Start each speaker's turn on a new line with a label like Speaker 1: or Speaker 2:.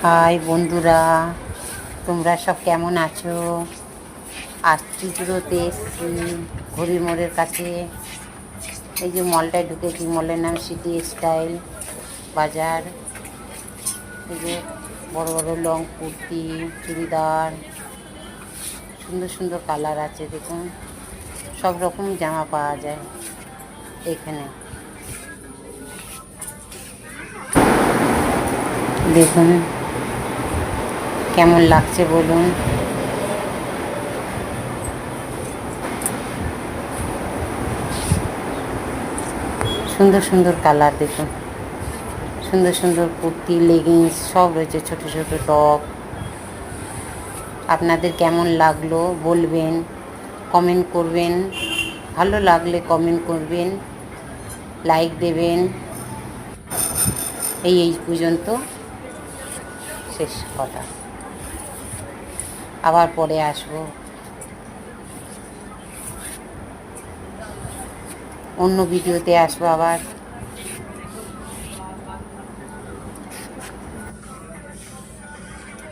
Speaker 1: High বন্ধুরা, তোমরা সব কেমন আছো? আজ চুচুড়োতে এসেছি, ঘড়ির মোড়ের কাছে। এই যে মলটায় ঢুকেছি, মলের নাম সিটি স্টাইল বাজার। এই যে বড় বড় লং কুর্তি, চুড়িদার, সুন্দর সুন্দর কালার আছে। দেখুন, সব রকম জামা পাওয়া যায় এখানে। দেখুন কেমন লাগছে বলুন। সুন্দর সুন্দর কালার দেখুন, সুন্দর সুন্দর কুর্তি, লেগিংস সব রয়েছে, ছোট ছোট টপ। আপনাদের কেমন লাগলো বলবেন, কমেন্ট করবেন। ভালো লাগলে কমেন্ট করবেন, লাইক দেবেন। এই পর্যন্ত শেষ কথা, আবার পরে আসবো অন্য ভিডিওতে আসবো আবার।